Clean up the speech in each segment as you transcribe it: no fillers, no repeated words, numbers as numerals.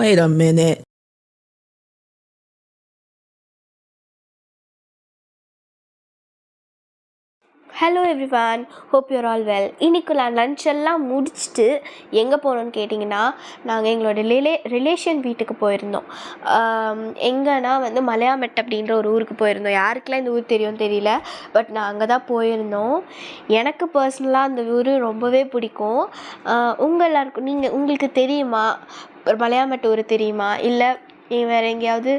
Wait a minute. Hello everyone, hope your all well. இன்றைக்கு நான் lunch எல்லாம் முடிச்சுட்டு எங்கே போனோன்னு கேட்டிங்கன்னா, நாங்கள் எங்களோட ரிலேஷன் வீட்டுக்கு போயிருந்தோம். எங்கன்னா வந்து மலையாமெட் அப்படின்ற ஒரு ஊருக்கு போயிருந்தோம். யாருக்கெல்லாம் இந்த ஊர் தெரியும்னு தெரியல, பட் நான் அங்கே தான் போயிருந்தோம். எனக்கு பர்சனலாக அந்த ஊர் ரொம்பவே பிடிக்கும். உங்கள் எல்லாருக்கும் உங்களுக்கு தெரியுமா, மலையாமெட் ஊர் தெரியுமா, இல்லை வேறு எங்கேயாவது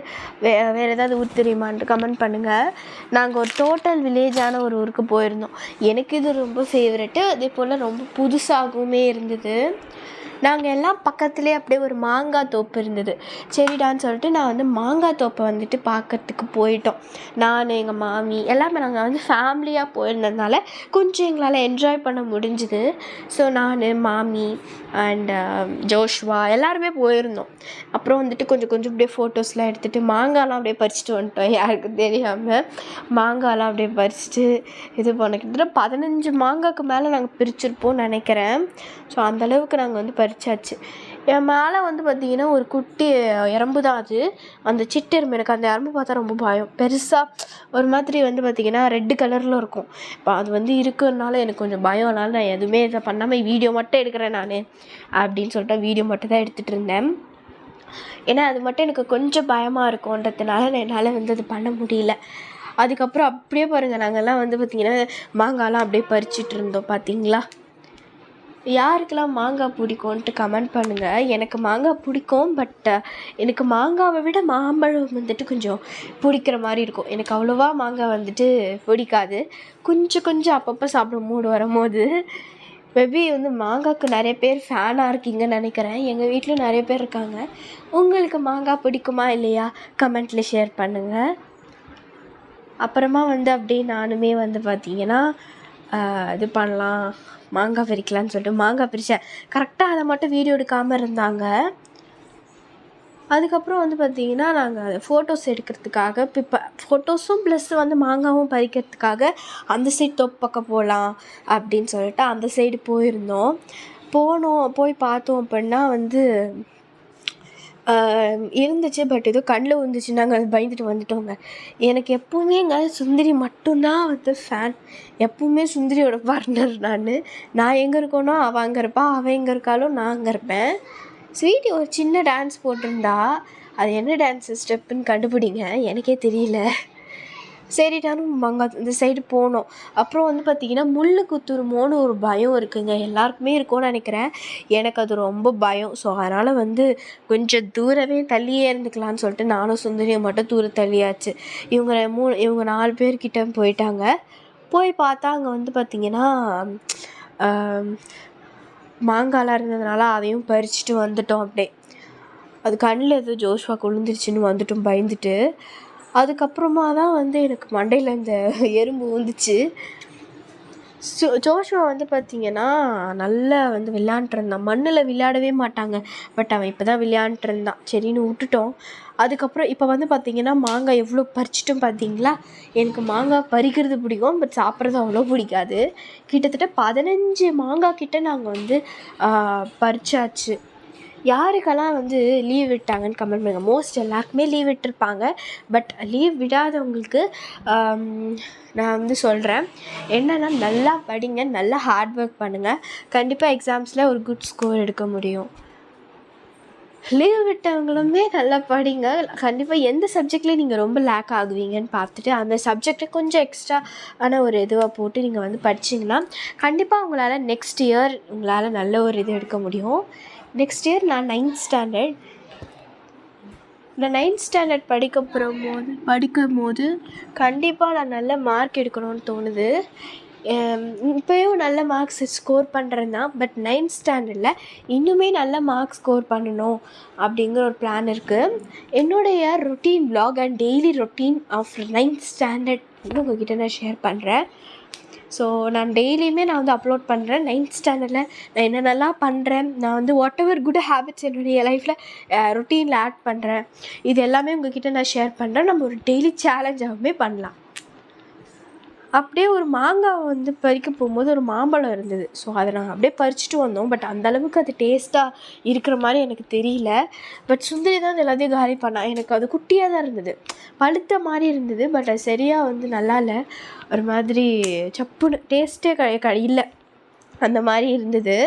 வேறு ஏதாவது ஊர் தெரியுமான்ட்டு கமெண்ட் பண்ணுங்கள். நாங்கள் ஒரு டோட்டல் வில்லேஜான ஒரு ஊருக்கு போயிருந்தோம். எனக்கு இது ரொம்ப ஃபேவரெட்டு. அதே போல் ரொம்ப புதுசாகவுமே இருந்தது. நாங்கள் எல்லாம் பக்கத்துலேயே அப்படியே ஒரு மாங்காய் தோப்பு இருந்தது. சரிடான்னு சொல்லிட்டு நான் வந்து மாங்காய் தோப்பை வந்துட்டு பார்க்கறதுக்கு போயிட்டோம். நான், எங்கள் மாமி எல்லாமே நாங்கள் வந்து ஃபேமிலியாக போயிருந்ததுனால கொஞ்சம் எங்களால் என்ஜாய் பண்ண முடிஞ்சுது. ஸோ நான், மாமி அண்ட் ஜோஷ்வா எல்லாருமே போயிருந்தோம். அப்புறம் வந்துட்டு கொஞ்சம் அப்படியே ஃபோட்டோஸ்லாம் எடுத்துகிட்டு மாங்காய்லாம் அப்படியே பறிச்சுட்டு வந்துட்டோம். யாருக்கும் தெரியாமல் மாங்காய்லாம் அப்படியே பறிச்சுட்டு இது பண்ண கிட்டத்தட்ட 15 மாங்காய்க்கு மேலே நாங்கள் பிரிச்சுருப்போம்னு நினைக்கிறேன். ஸோ அந்தளவுக்கு நாங்கள் வந்து பறிச்சாச்சு. என் மேலே வந்து பார்த்திங்கன்னா ஒரு குட்டி எறும்பு தான் அது. அந்த சிட்டு எறும்பு, எனக்கு அந்த எறும்பு பார்த்தா ரொம்ப பயம். பெருசாக ஒரு மாதிரி வந்து பார்த்திங்கன்னா ரெட்டு கலரில் இருக்கும். இப்போ அது வந்து இருக்கிறதுனால எனக்கு கொஞ்சம் பயம். அதனால நான் எதுவுமே இதை பண்ணாமல் வீடியோ மட்டும் எடுக்கிறேன் நான் அப்படின்னு சொல்லிட்டு வீடியோ மட்டும் தான் எடுத்துகிட்டு இருந்தேன். ஏன்னா அது மட்டும் எனக்கு கொஞ்சம் பயமாக இருக்கும்ன்றதுனால என்னால் வந்து அது பண்ண முடியல. அதுக்கப்புறம் அப்படியே பாருங்கள், நாங்கள்லாம் வந்து பார்த்திங்கன்னா மாங்காய்லாம் அப்படியே பறிச்சுட்டு இருந்தோம். பார்த்திங்களா, யாருக்கெல்லாம் மாங்காய் பிடிக்கும்ன்ட்டு கமெண்ட் பண்ணுங்கள். எனக்கு மாங்காய் பிடிக்கும், பட் எனக்கு மாங்காவை விட மாம்பழம் வந்துட்டு கொஞ்சம் பிடிக்கிற மாதிரி இருக்கும். எனக்கு அவ்வளோவா மாங்காய் வந்துட்டு பிடிக்காது. கொஞ்சம் அப்பப்போ சாப்பிட மூடு வரும்போது. மேபி வந்து மாங்காய்க்கு நிறைய பேர் ஃபேனாக இருக்கீங்கன்னு நினைக்கிறேன். எங்கள் வீட்டிலும் நிறைய பேர் இருக்காங்க. உங்களுக்கு மாங்காய் பிடிக்குமா இல்லையா, கமெண்ட்டில் ஷேர் பண்ணுங்கள். அப்புறமா வந்து அப்படியே நானுமே வந்து பார்த்திங்கன்னா இது பண்ணலாம், மாங்காய் பறிக்கலான்னு சொல்லிட்டு மாங்காய் பறித்தேன். கரெக்டாக அதை மட்டும் வீடியோ எடுக்காமல் இருந்தாங்க. அதுக்கப்புறம் வந்து பார்த்திங்கன்னா நாங்கள் ஃபோட்டோஸ் எடுக்கிறதுக்காக இப்போ ஃபோட்டோஸும் ப்ளஸ் வந்து மாங்காவும் பறிக்கிறதுக்காக அந்த சைடு தோப்பு பக்கம் போகலாம் அப்படின்னு சொல்லிட்டு அந்த சைடு போயிருந்தோம். போய் பார்த்தோம் அப்படின்னா வந்து இருந்துச்சு, பட் ஏதோ கண்ணில் விழுந்துச்சு. நாங்கள் அது பயந்துட்டு வந்துட்டோங்க. எனக்கு எப்போவுமேங்க சுந்தரி மட்டும்தான் வந்து ஃபேன். எப்போவுமே சுந்தரியோட பார்ட்னர் நான் எங்கே இருக்கேனோ அவள் அங்கே இருப்பாள், அவள் எங்கே இருக்காளோ நான் அங்கே இருப்பேன். ஸ்வீட்டி ஒரு சின்ன டான்ஸ் போட்டிருந்தா, அது என்ன டான்ஸு ஸ்டெப்புன்னு கண்டுபிடிங்க, எனக்கே தெரியல. சரிட்டாலும் மாங்காய் இந்த சைடு போனோம். அப்புறம் வந்து பார்த்திங்கன்னா முள் குத்துருமோன்னு ஒரு பயம் இருக்குதுங்க. எல்லாருக்குமே இருக்கும்னு நினைக்கிறேன். எனக்கு அது ரொம்ப பயம். ஸோ அதனால் வந்து கொஞ்சம் தூரமே தள்ளியே இருந்துக்கலான்னு சொல்லிட்டு நானும் சுந்தரியும் மட்டும் தூரம் தள்ளியாச்சு. இவங்க 4 பேர்கிட்ட போயிட்டாங்க. போய் பார்த்தா அங்கே வந்து பார்த்திங்கன்னா மாங்காய்லாம் இருந்ததுனால அதையும் பறிச்சுட்டு வந்துட்டோம். அப்படியே அது கண்ணில் எதோ ஜோஷ்வாக்கு விழுந்துருச்சுன்னு வந்துட்டோம் பயந்துட்டு. அதுக்கப்புறமா தான் வந்து எனக்கு மண்டையில் இந்த எறும்பு வந்துச்சு. ஜோஷ்வா வந்து பார்த்திங்கன்னா நல்லா வந்து விளையாண்டுருந்தான். மண்ணில் விளையாடவே மாட்டாங்க, பட் அவன் இப்போ தான் விளையாண்டுருந்தான். சரின்னு விட்டுட்டோம். அதுக்கப்புறம் இப்போ வந்து பார்த்திங்கன்னா மாங்காய் எவ்வளோ பறிச்சிட்டோம் பார்த்திங்களா. எனக்கு மாங்காய் பறிக்கிறது பிடிக்கும், பட் சாப்பிட்றது அவ்வளோ பிடிக்காது. கிட்டத்தட்ட 15 மாங்காய் கிட்ட நாங்கள் வந்து பறிச்சாச்சு. யாருக்கெல்லாம் வந்து லீவ் விட்டாங்கன்னு கமெண்ட் பண்ணுங்கள். மோஸ்ட் எல்லாருக்குமே லீவ் விட்டுருப்பாங்க, பட் லீவ் விடாதவங்களுக்கு நான் வந்து சொல்கிறேன் என்னென்னா, நல்லா படிங்க, நல்லா ஹார்ட் ஒர்க் பண்ணுங்கள். கண்டிப்பாக எக்ஸாம்ஸில் ஒரு குட் ஸ்கோர் எடுக்க முடியும். லீவ் விட்டவங்களுமே நல்லா படிங்க. கண்டிப்பாக எந்த சப்ஜெக்ட்லேயும் நீங்கள் ரொம்ப லேக் ஆகுவீங்கன்னு பார்த்துட்டு அந்த சப்ஜெக்டை கொஞ்சம் எக்ஸ்ட்ரா ஒரு இதுவாக போட்டு நீங்கள் வந்து படிச்சிங்கன்னா கண்டிப்பாக உங்களால் நெக்ஸ்ட் இயர் உங்களால் நல்ல ஒரு இது எடுக்க முடியும். நெக்ஸ்ட் இயர் நான் 9th ஸ்டாண்டர்ட். இந்த 9th ஸ்டாண்டர்ட் படிக்கும் போது கண்டிப்பாக நான் நல்ல மார்க் எடுக்கணும்னு தோணுது. இப்போயும் நல்ல மார்க்ஸ் ஸ்கோர் பண்ணுறேன் தான், பட் 9th ஸ்டாண்டர்டில் இன்னுமே நல்ல மார்க்ஸ் ஸ்கோர் பண்ணணும் அப்படிங்கிற ஒரு பிளான் இருக்குது. என்னுடைய routine vlog and daily routine of 9th standard வந்து உங்கள்கிட்ட நான் ஷேர் பண்ணுறேன். ஸோ நான் டெய்லியுமே நான் வந்து அப்லோட் பண்ணுறேன். 9th ஸ்டாண்டர்டில் நான் என்னென்னலாம் பண்ணுறேன், நான் வந்து வாட் எவர் குட் ஹேபிட்ஸ் என்னுடைய லைஃப்பில் ரொட்டீனில் ஆட் பண்ணுறேன், இது எல்லாமே உங்கள்கிட்ட நான் ஷேர் பண்ணுறேன். நம்ம ஒரு டெய்லி சேலஞ்சாகவுமே பண்ணலாம். அப்படியே ஒரு மாங்காய் வந்து பறிக்க போகும்போது ஒரு மாம்பழம் இருந்தது. ஸோ அதை நாங்கள் அப்படியே பறிச்சுட்டு வந்தோம். பட் அந்தளவுக்கு அது டேஸ்ட்டாக இருக்கிற மாதிரி எனக்கு தெரியல. பட் சுந்தரி தான் அது எல்லாத்தையும் காலி பண்ணா. எனக்கு அது குட்டியாக தான் இருந்தது, பழுத்த மாதிரி இருந்தது. பட் அது சரியாக வந்து நல்லா இல்லை, ஒரு மாதிரி சப்புன்னு டேஸ்ட்டே இல்லை, அந்த மாதிரி இருந்தது.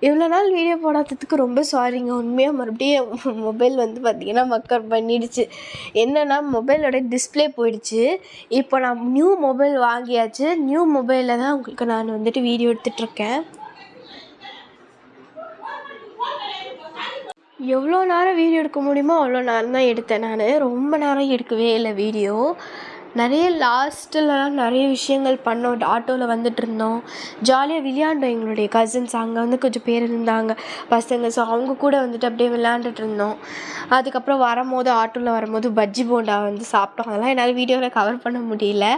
இவ்வளோ நாள் வீடியோ போடாததுக்கு ரொம்ப சாரிங்க. உண்மையாக மறுபடியும் மொபைல் வந்து பார்த்திங்கன்னா மக்கர் பண்ணிடுச்சு. என்னென்னா மொபைலோட டிஸ்பிளே போயிடுச்சு. இப்போ நான் நியூ மொபைல் வாங்கியாச்சு. நியூ மொபைலில் தான் உங்களுக்கு நான் வந்துட்டு வீடியோ எடுத்துகிட்ருக்கேன். எவ்வளோ நேரம் வீடியோ எடுக்க முடியுமோ அவ்வளோ நேரம் தான் எடுத்தேன். நான் ரொம்ப நேரம் எடுக்கவே இல்லை வீடியோ. நிறைய லாஸ்ட்டிலலாம் நிறைய விஷயங்கள் பண்ணோம். ஆட்டோவில் வந்துட்டுருந்தோம், ஜாலியாக விளையாண்டோம். எங்களுடைய கசின்ஸ் அங்கே வந்து கொஞ்சம் பேர் இருந்தாங்க பசங்க. ஸோ அவங்க கூட வந்துட்டு அப்படியே விளையாண்டுட்டு இருந்தோம். அதுக்கப்புறம் வரும்போது ஆட்டோவில் வரும்போது பஜ்ஜி போண்டா வந்து சாப்பிட்டோம். அதெல்லாம் என்னால் வீடியோவில் கவர் பண்ண முடியல.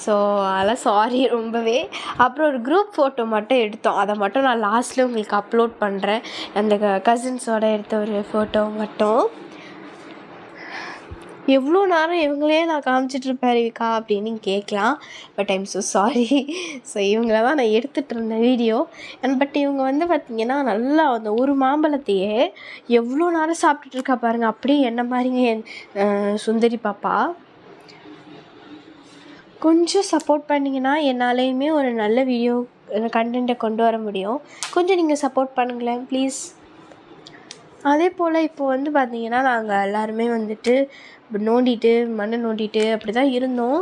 ஸோ அதெல்லாம் சாரி ரொம்பவே. அப்புறம் ஒரு குரூப் ஃபோட்டோ மட்டும் எடுத்தோம். அதை மட்டும் நான் லாஸ்ட்டில் உங்களுக்கு அப்லோட் பண்ணுறேன். அந்த கசின்ஸோடு எடுத்த ஒரு ஃபோட்டோ மட்டும். எவ்வளோ நேரம் இவங்களே நான் காமிச்சிட்ருப்பேன் ரிவிகா அப்படின்னு கேட்கலாம். But I'm so sorry. So இவங்கள தான் நான் எடுத்துகிட்டு இருந்தேன் வீடியோ. பட் இவங்க வந்து பார்த்திங்கன்னா நல்லா அந்த ஒரு மாம்பழத்தையே எவ்வளோ நேரம் சாப்பிட்டுட்ருக்கா பாருங்கள். அப்படியே என்ன மாதிரிங்க சுந்தரி பாப்பா. கொஞ்சம் சப்போர்ட் பண்ணிங்கன்னா என்னாலேயுமே ஒரு நல்ல வீடியோ கண்டென்ட்டை கொண்டு வர முடியும். கொஞ்சம் நீங்கள் சப்போர்ட் பண்ணுங்களேன் ப்ளீஸ். அதே போல் இப்போ வந்து பார்த்திங்கன்னா நாங்கள் எல்லாருமே வந்துட்டு நோண்டிட்டு மண்ணை நோண்டிட்டு அப்படி தான் இருந்தோம்.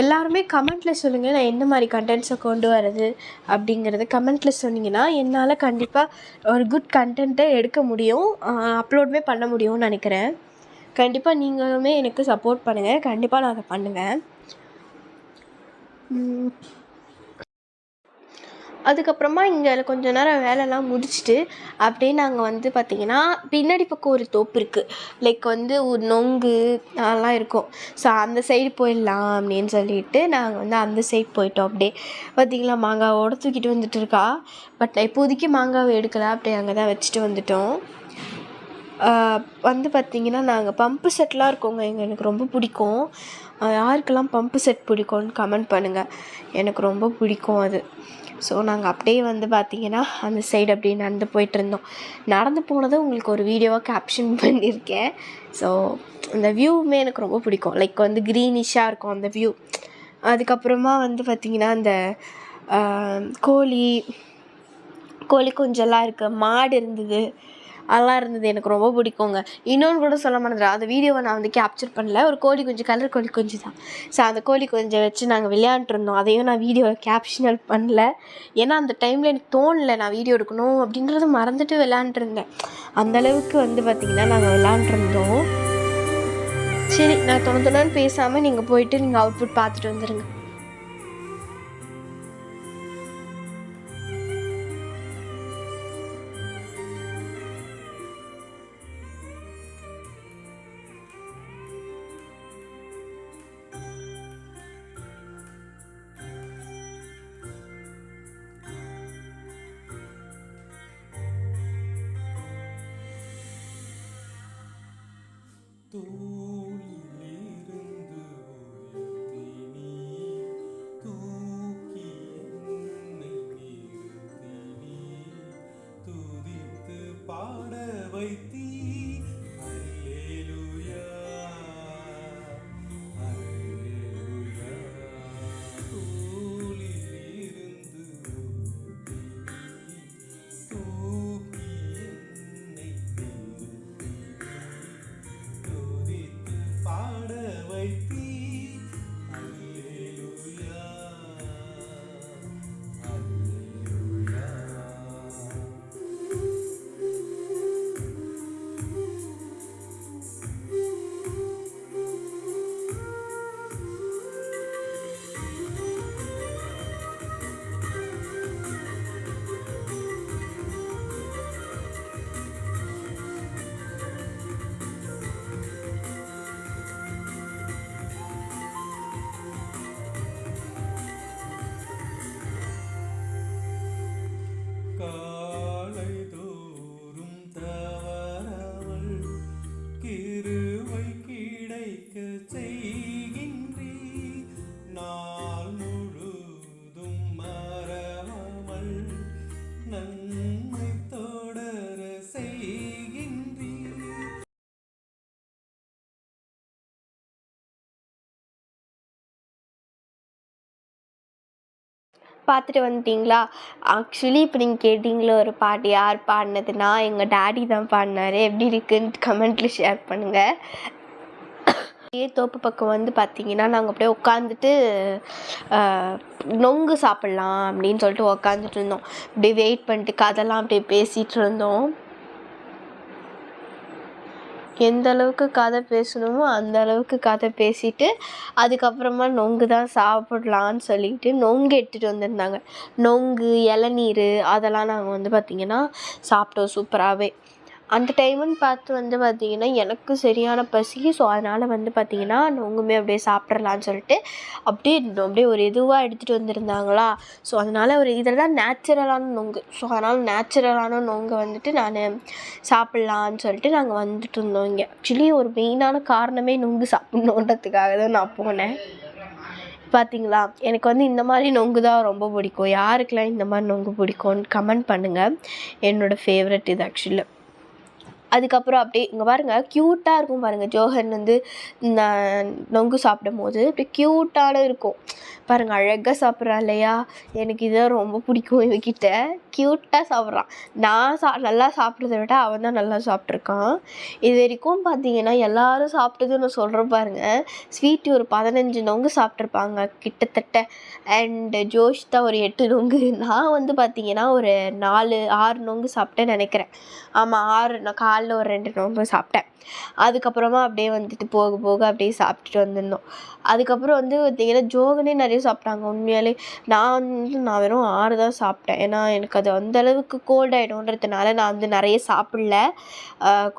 எல்லாருமே கமெண்ட்டில் சொல்லுங்கள், நான் எந்த மாதிரி கண்டென்ட்ஸை கொண்டு வரது அப்படிங்கிறது கமெண்ட்டில் சொன்னிங்கன்னா என்னால் கண்டிப்பாக ஒரு குட் கண்டென்ட்டை எடுக்க முடியும், அப்லோடுமே பண்ண முடியும்னு நினைக்கிறேன். கண்டிப்பாக நீங்களுமே எனக்கு சப்போர்ட் பண்ணுங்கள். கண்டிப்பாக நான் அதை பண்ணுவேன். அதுக்கப்புறமா இங்கே கொஞ்ச நேரம் வேலைலாம் முடிச்சுட்டு அப்படியே நாங்கள் வந்து பார்த்திங்கன்னா பின்னாடி பக்கம் ஒரு தோப்பு இருக்குது. லைக் வந்து ஒரு நொங்கு அதெல்லாம் இருக்கும். ஸோ அந்த சைடு போயிடலாம் அப்படின்னு சொல்லிட்டு நாங்கள் வந்து அந்த சைடு போயிட்டோம். அப்படியே பார்த்திங்களா மாங்காவோடு தூக்கிட்டு வந்துட்டு இருக்கா. பட் இப்போதைக்கு மாங்காவை எடுக்கலை, அப்படியே அங்கே தான் வச்சுட்டு வந்துட்டோம். வந்து பார்த்திங்கன்னா நாங்கள் பம்பு செட்லாம் இருக்கோங்க, எனக்கு ரொம்ப பிடிக்கும். யாருக்கெல்லாம் பம்பு செட் பிடிக்கும்னு கமெண்ட் பண்ணுங்கள். எனக்கு ரொம்ப பிடிக்கும் அது. ஸோ நாங்கள் அப்படியே வந்து பார்த்திங்கன்னா அந்த சைடு அப்படியே நடந்து போயிட்டுருந்தோம். நடந்து போனதும் உங்களுக்கு ஒரு வீடியோவாக கேப்ஷன் பண்ணியிருக்கேன். ஸோ அந்த வியூவுமே எனக்கு ரொம்ப பிடிக்கும். லைக் வந்து க்ரீனிஷாக இருக்கும் அந்த வியூ. அதுக்கப்புறமா வந்து பார்த்திங்கன்னா அந்த கோழி குஞ்செல்லாம் இருக்குது, மாடு இருந்தது, அதெல்லாம் இருந்தது. எனக்கு ரொம்ப பிடிக்குங்க. இன்னொன்று கூட சொல்ல மாட்டேன், அந்த வீடியோவை நான் வந்து கேப்சர் பண்ணல. ஒரு கோழி குஞ்சு, கலர் கோழி குஞ்சு தான். ஸோ அந்த கோழி குஞ்சை வச்சு நாங்கள் விளையாண்டுருந்தோம். அதையும் நான் வீடியோவை கேப்ஷனல் பண்ணல. ஏன்னா அந்த டைமில் எனக்கு தோணலை நான் வீடியோ எடுக்கணும் அப்படின்றத மறந்துட்டு விளையாண்டுருந்தேன். அந்தளவுக்கு வந்து பார்த்திங்கன்னா நாங்கள் விளையாண்டுருந்தோம். சரி, நான் தொண்ணு பேசாமல் நீங்கள் போயிட்டு நீங்கள் அவுட்புட் பார்த்துட்டு வந்துடுங்க. தூளிலிருந்து உயர்த்தி நீ தூக்கி என்னை நிறுத்தி நீ துதித்து பாட வைத்தீ. அல்லேலூயா அல்லேலூயா. தூளிலிருந்து உயர்த்தி நீ தூக்கி என்னை நிறுத்தி நீ துதித்து பார்த்துட்டு வந்துட்டீங்களா? ஆக்சுவலி இப்போ நீங்கள் கேட்டிங்களே ஒரு பாட்டு யார் பாடினதுன்னா எங்கள் டாடி தான் பாடினாரு. எப்படி இருக்குன்னு கமெண்ட்டில் ஷேர் பண்ணுங்கள். தோப்பு பக்கம் வந்து பார்த்திங்கன்னா நாங்கள் அப்படியே உட்காந்துட்டு நொங்கு சாப்பிட்லாம் அப்படின்னு சொல்லிட்டு உட்காந்துட்டு இருந்தோம். அப்படியே வெயிட் பண்ணிட்டு கதைலாம் அப்படியே பேசிகிட்டு இருந்தோம். எந்த அளவுக்கு கதை பேசணுமோ அந்த அளவுக்கு கதை பேசிட்டு அதுக்கப்புறமா நொங்கு தான் சாப்பிட்லான்னு சொல்லிட்டு நொங்கு எடுத்துகிட்டு வந்திருந்தாங்க. நொங்கு, இளநீர் அதெல்லாம் நாங்கள் வந்து பார்த்திங்கன்னா சாப்பிட்டோம் சூப்பராகவே. அந்த டைமுன்னு பார்த்து வந்து பார்த்திங்கன்னா எனக்கு சரியான பசி. ஸோ அதனால் வந்து பார்த்திங்கன்னா நொங்குமே அப்படியே சாப்பிட்றலான்னு சொல்லிட்டு அப்படியே ஒரு இதுவாக எடுத்துகிட்டு வந்திருந்தாங்களா. ஸோ அதனால் ஒரு இதெல்லாம் நேச்சுரலான நொங்கு. ஸோ அதனால் நேச்சுரலான நொங்கை வந்துட்டு நான் சாப்பிட்லான்னு சொல்லிட்டு நாங்கள் வந்துட்டு இருந்தோம். இங்கே ஆக்சுவலி ஒரு மெயினான காரணமே நொங்கு சாப்பிட்ணுன்றதுக்காக தான் நான் போனேன். பார்த்திங்களா, எனக்கு வந்து இந்த மாதிரி நொங்கு தான் ரொம்ப பிடிக்கும். யாருக்கெல்லாம் இந்த மாதிரி நொங்கு பிடிக்கும்னு கமெண்ட் பண்ணுங்கள். என்னோடய ஃபேவரட் இது ஆக்சுவலி. அதுக்கப்புறம் அப்படியே இங்கே பாருங்கள், க்யூட்டாக இருக்கும் பாருங்கள். ஜோஹன் வந்து நொங்கு சாப்பிடும் போது அப்படியே க்யூட்டான இருக்கும் பாருங்கள். அழகாக சாப்பிட்றான் இல்லையா? எனக்கு இதுதான் ரொம்ப பிடிக்கும். இவகிட்ட க்யூட்டாக சாப்பிட்றான். நான் நல்லா சாப்பிட்றத விட அவன் தான் நல்லா சாப்பிட்ருக்கான். இது வரைக்கும் பார்த்தீங்கன்னா எல்லோரும் சாப்பிட்டது நான் சொல்கிறேன் பாருங்கள். ஸ்வீட்டி ஒரு 15 நொங்கு சாப்பிட்ருப்பாங்க கிட்டத்தட்ட. அண்டு ஜோஷ் தான் ஒரு 8 நொங்கு. நான் வந்து பார்த்திங்கன்னா ஒரு 4-6 நொங்கு சாப்பிட்டேன்னு நினைக்கிறேன். ஆமாம் 6. நான் காலைல ஒரு 2 நொங்கு சாப்பிட்டேன். அதுக்கப்புறமா அப்படியே வந்துட்டு போக போக அப்படியே சாப்பிட்டுட்டு வந்திருந்தோம். அதுக்கப்புறம் வந்து பார்த்திங்கன்னா ஜோகனே நிறைய சாப்பிட்டாங்க. உண்மையாலே நான் வெறும் 6 தான் சாப்பிட்டேன். ஏன்னா எனக்கு அது அந்தளவுக்கு கோல்ட் ஆகிடும்ன்றதுனால நான் வந்து நிறைய சாப்பிடல,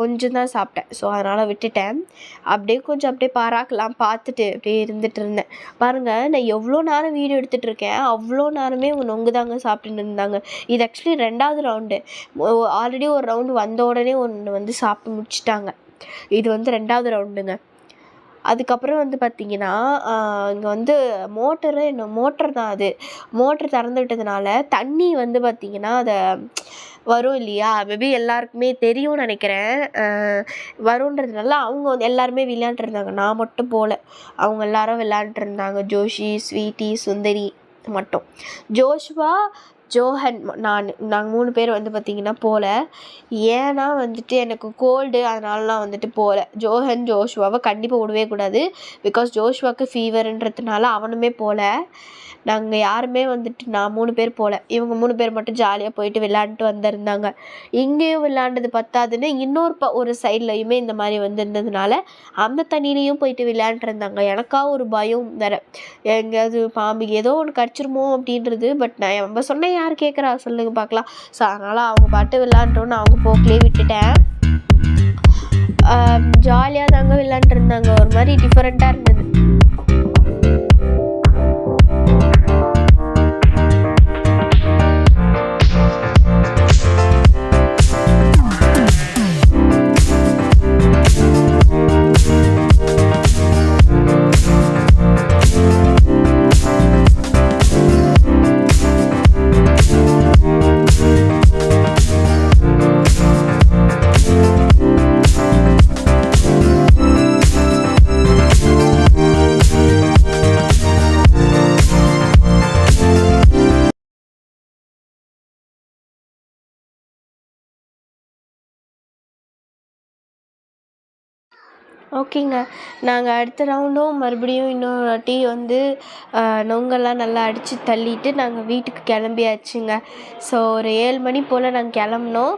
கொஞ்சம் தான் சாப்பிட்டேன். ஸோ அதனால் விட்டுட்டேன். அப்படியே கொஞ்சம் அப்படியே பாராக்கலாம் பார்த்துட்டு அப்படியே இருந்துகிட்டு இருந்தேன். பாருங்கள், நான் எவ்வளோ நேரம் வீடியோ எடுத்துகிட்டு இருக்கேன், அவ்வளோ நேரமே நொங்கு தாங்க சாப்பிட்டுன்னு இருந்தாங்க. இது ஆக்சுவலி 2வது ரவுண்டு. ஆல்ரெடி ஒரு ரவுண்டு வந்த உடனே ஒன்று வந்து சாப்பிட்டு முடிச்சிட்டாங்க. இது வந்து 2வது ரவுண்டுங்க. அதுக்கப்புறம் வந்து பார்த்திங்கன்னா இங்கே வந்து மோட்டர் தான் அது. மோட்ரு திறந்து விட்டதுனால தண்ணி வந்து பார்த்திங்கன்னா அதை வரும் இல்லையா? மேபி எல்லாருக்குமே தெரியும்னு நினைக்கிறேன். வருன்றதுனால அவங்க வந்து எல்லாருமே விளையாண்டுருந்தாங்க. நான் மட்டும் போகல. அவங்க எல்லாரும் விளையாண்டுருந்தாங்க. ஜோஷி, ஸ்வீட்டி, சுந்தரி மட்டும். ஜோஷ்வா, ஜோஹன், நாங்கள் 3 பேர் வந்து பார்த்திங்கன்னா போகல. ஏன்னா வந்துட்டு எனக்கு கோல்டு, அதனாலலாம் வந்துட்டு போகல. ஜோஷ்வாவை கண்டிப்பாக விடவே கூடாது. பிகாஸ் ஜோஷ்வாவுக்கு ஃபீவருன்றதுனால அவனுமே போகல. நாங்கள் யாருமே வந்துட்டு நான் 3 பேர் போகல. இவங்க 3 பேர் மட்டும் ஜாலியாக போயிட்டு விளையாண்டுட்டு வந்திருந்தாங்க. இங்கேயும் விளையாண்டது பத்தாதுன்னு இன்னொரு ஒரு சைட்லையுமே இந்த மாதிரி வந்திருந்ததுனால அந்த தண்ணியிலையும் போயிட்டு விளையாண்டுருந்தாங்க. எனக்கா ஒரு பயம் வேறு, எங்கேயாவது பாம்பு ஏதோ ஒன்று கடிச்சிருமோ அப்படின்றது. பட் நான் நம்ம சொன்னேன், யார் கேட்குறா சொல்லுங்க பார்க்கலாம். ஸோ அதனால் அவங்க பாட்டு விளையாண்டோன்னு அவங்க போக்கிலே விட்டுட்டேன். ஜாலியாக தாங்க விளையாண்டுருந்தாங்க. ஒரு மாதிரி டிஃப்ரெண்ட்டாக இருந்தது. ஓகேங்க, நாங்கள் அடுத்த ரவுண்டும் மறுபடியும் இன்னொரு வாட்டி வந்து நொங்கெல்லாம் நல்லா அடித்து தள்ளிட்டு நாங்கள் வீட்டுக்கு கிளம்பியாச்சுங்க. ஸோ ஒரு 7 மணி போல் நாங்கள் கிளம்புனோம்.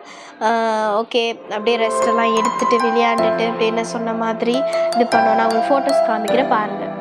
ஓகே, அப்படியே ரெஸ்ட்டெல்லாம் எடுத்துகிட்டு விளையாண்டுட்டு அப்படியே நான் சொன்ன மாதிரி இது பண்ணோம். நான் உங்களுக்கு ஃபோட்டோஸ் காமிக்கிறேன் பாருங்கள்.